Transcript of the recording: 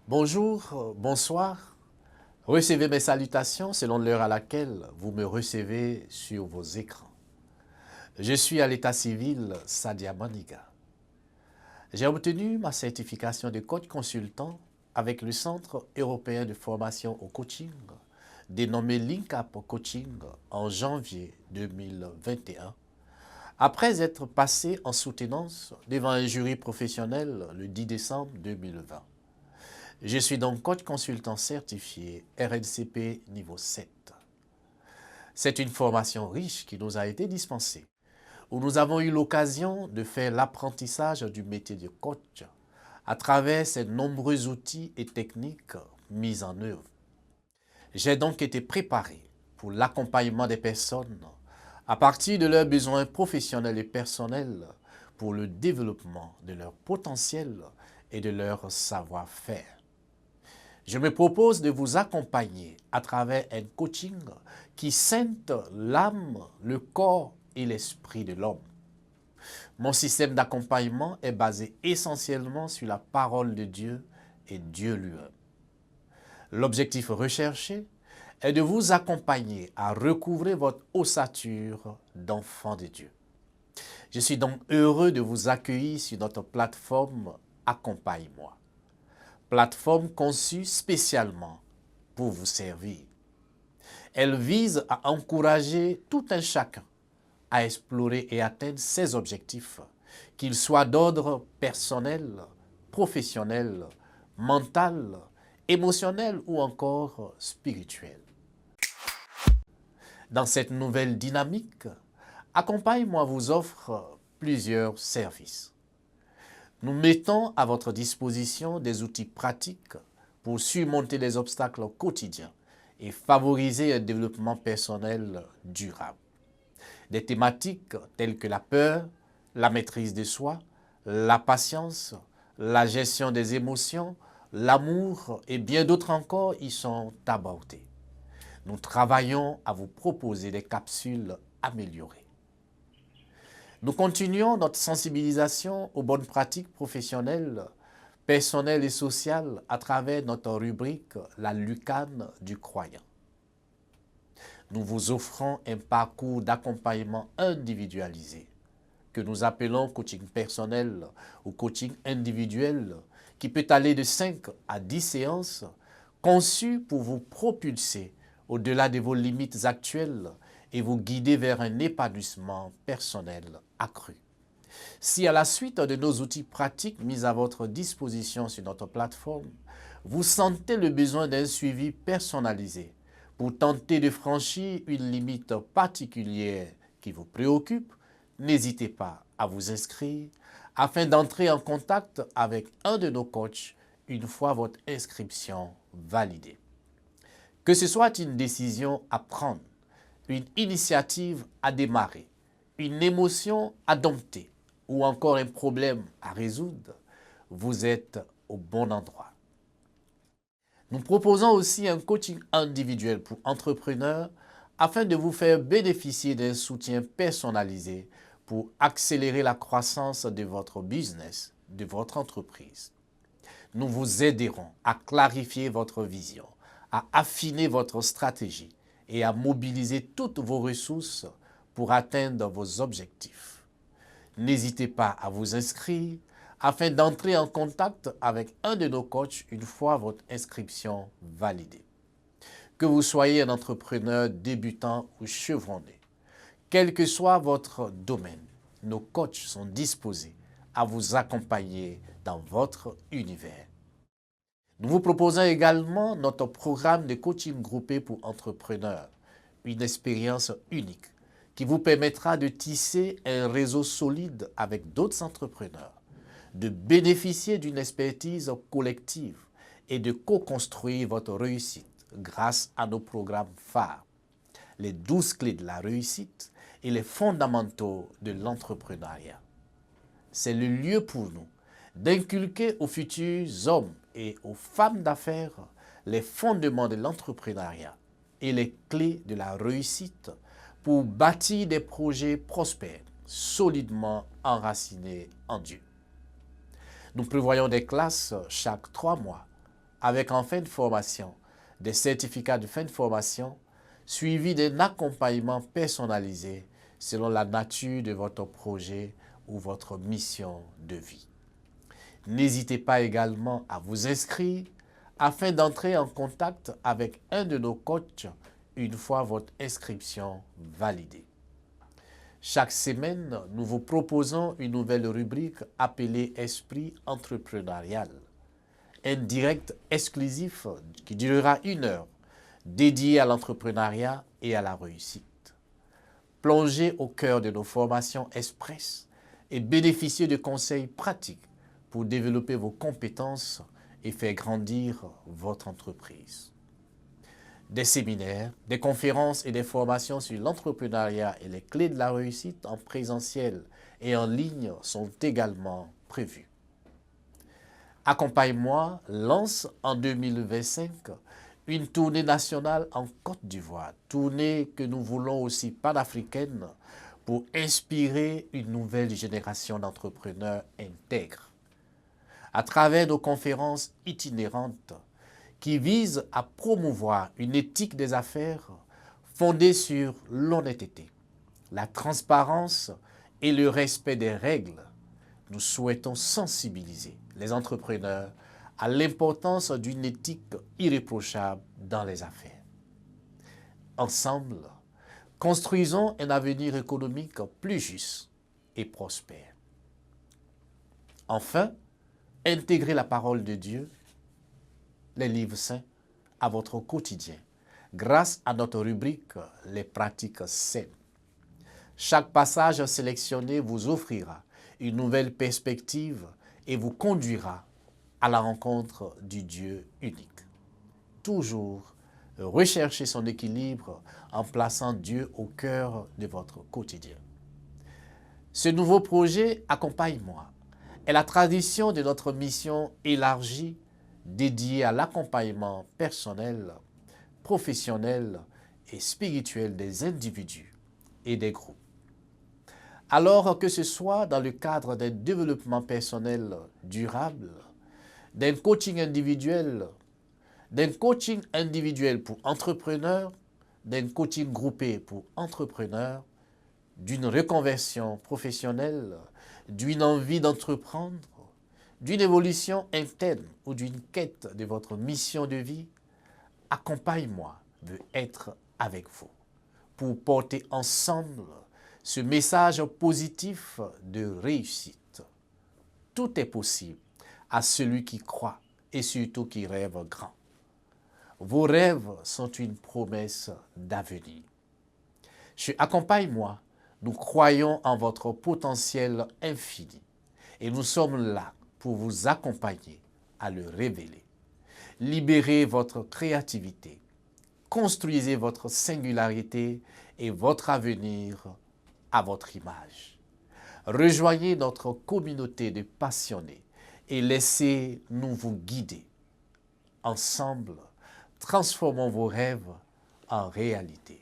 Bonjour, bonsoir. Recevez mes salutations selon l'heure à laquelle vous me recevez sur vos écrans. Je suis à l'état civil Sadia Maniga. J'ai obtenu ma certification de coach consultant avec le Centre européen de formation au coaching, dénommé LinkUp Coaching, en janvier 2021, après être passé en soutenance devant un jury professionnel le 10 décembre 2020. Je suis donc coach consultant certifié RNCP niveau 7. C'est une formation riche qui nous a été dispensée, où nous avons eu l'occasion de faire l'apprentissage du métier de coach à travers ces nombreux outils et techniques mis en œuvre. J'ai donc été préparé pour l'accompagnement des personnes à partir de leurs besoins professionnels et personnels pour le développement de leur potentiel et de leur savoir-faire. Je me propose de vous accompagner à travers un coaching qui scinde l'âme, le corps et l'esprit de l'homme. Mon système d'accompagnement est basé essentiellement sur la parole de Dieu et Dieu lui-même. L'objectif recherché est de vous accompagner à recouvrer votre ossature d'enfant de Dieu. Je suis donc heureux de vous accueillir sur notre plateforme Accompagne-moi. Plateforme conçue spécialement pour vous servir. Elle vise à encourager tout un chacun à explorer et atteindre ses objectifs, qu'ils soient d'ordre personnel, professionnel, mental, émotionnel ou encore spirituel. Dans cette nouvelle dynamique, Accompagne-moi vous offre plusieurs services. Nous mettons à votre disposition des outils pratiques pour surmonter les obstacles quotidiens et favoriser un développement personnel durable. Des thématiques telles que la peur, la maîtrise de soi, la patience, la gestion des émotions, l'amour et bien d'autres encore y sont abordées. Nous travaillons à vous proposer des capsules améliorées. Nous continuons notre sensibilisation aux bonnes pratiques professionnelles, personnelles et sociales à travers notre rubrique « La Lucane du croyant ». Nous vous offrons un parcours d'accompagnement individualisé que nous appelons coaching personnel ou coaching individuel qui peut aller de 5 à 10 séances conçu pour vous propulser au-delà de vos limites actuelles et vous guider vers un épanouissement personnel accru. Si à la suite de nos outils pratiques mis à votre disposition sur notre plateforme, vous sentez le besoin d'un suivi personnalisé pour tenter de franchir une limite particulière qui vous préoccupe, n'hésitez pas à vous inscrire afin d'entrer en contact avec un de nos coachs une fois votre inscription validée. Que ce soit une décision à prendre, une initiative à démarrer, une émotion à dompter ou encore un problème à résoudre, vous êtes au bon endroit. Nous proposons aussi un coaching individuel pour entrepreneurs afin de vous faire bénéficier d'un soutien personnalisé pour accélérer la croissance de votre business, de votre entreprise. Nous vous aiderons à clarifier votre vision, à affiner votre stratégie et à mobiliser toutes vos ressources pour atteindre vos objectifs. N'hésitez pas à vous inscrire afin d'entrer en contact avec un de nos coachs une fois votre inscription validée. Que vous soyez un entrepreneur débutant ou chevronné, quel que soit votre domaine, nos coachs sont disposés à vous accompagner dans votre univers. Nous vous proposons également notre programme de coaching groupé pour entrepreneurs, une expérience unique qui vous permettra de tisser un réseau solide avec d'autres entrepreneurs, de bénéficier d'une expertise collective et de co-construire votre réussite grâce à nos programmes phares, les 12 clés de la réussite et les fondamentaux de l'entrepreneuriat. C'est le lieu pour nous d'inculquer aux futurs hommes et aux femmes d'affaires les fondements de l'entrepreneuriat et les clés de la réussite pour bâtir des projets prospères, solidement enracinés en Dieu. Nous prévoyons des classes chaque 3 mois avec en fin de formation des certificats de fin de formation suivis d'un accompagnement personnalisé selon la nature de votre projet ou votre mission de vie. N'hésitez pas également à vous inscrire afin d'entrer en contact avec un de nos coachs une fois votre inscription validée. Chaque semaine, nous vous proposons une nouvelle rubrique appelée Esprit entrepreneurial, un direct exclusif qui durera 1 heure, dédié à l'entrepreneuriat et à la réussite. Plongez au cœur de nos formations express et bénéficiez de conseils pratiques pour développer vos compétences et faire grandir votre entreprise. Des séminaires, des conférences et des formations sur l'entrepreneuriat et les clés de la réussite en présentiel et en ligne sont également prévus. Accompagne-moi lance en 2025 une tournée nationale en Côte d'Ivoire, tournée que nous voulons aussi panafricaine pour inspirer une nouvelle génération d'entrepreneurs intègres. À travers nos conférences itinérantes qui visent à promouvoir une éthique des affaires fondée sur l'honnêteté, la transparence et le respect des règles, nous souhaitons sensibiliser les entrepreneurs à l'importance d'une éthique irréprochable dans les affaires. Ensemble, construisons un avenir économique plus juste et prospère. Enfin, intégrez la parole de Dieu, les livres saints, à votre quotidien, grâce à notre rubrique « Les pratiques saines ». Chaque passage sélectionné vous offrira une nouvelle perspective et vous conduira à la rencontre du Dieu unique. Toujours recherchez son équilibre en plaçant Dieu au cœur de votre quotidien. Ce nouveau projet, Accompagne-moi, est la tradition de notre mission élargie dédiée à l'accompagnement personnel, professionnel et spirituel des individus et des groupes. Alors que ce soit dans le cadre d'un développement personnel durable, d'un coaching individuel pour entrepreneurs, d'un coaching groupé pour entrepreneurs, d'une reconversion professionnelle, d'une envie d'entreprendre, d'une évolution interne ou d'une quête de votre mission de vie, Accompagne-moi veut être avec vous pour porter ensemble ce message positif de réussite. Tout est possible à celui qui croit et surtout qui rêve grand. Vos rêves sont une promesse d'avenir. Chez Accompagne-moi, nous croyons en votre potentiel infini et nous sommes là pour vous accompagner à le révéler. Libérez votre créativité, construisez votre singularité et votre avenir à votre image. Rejoignez notre communauté de passionnés et laissez-nous vous guider. Ensemble, transformons vos rêves en réalité.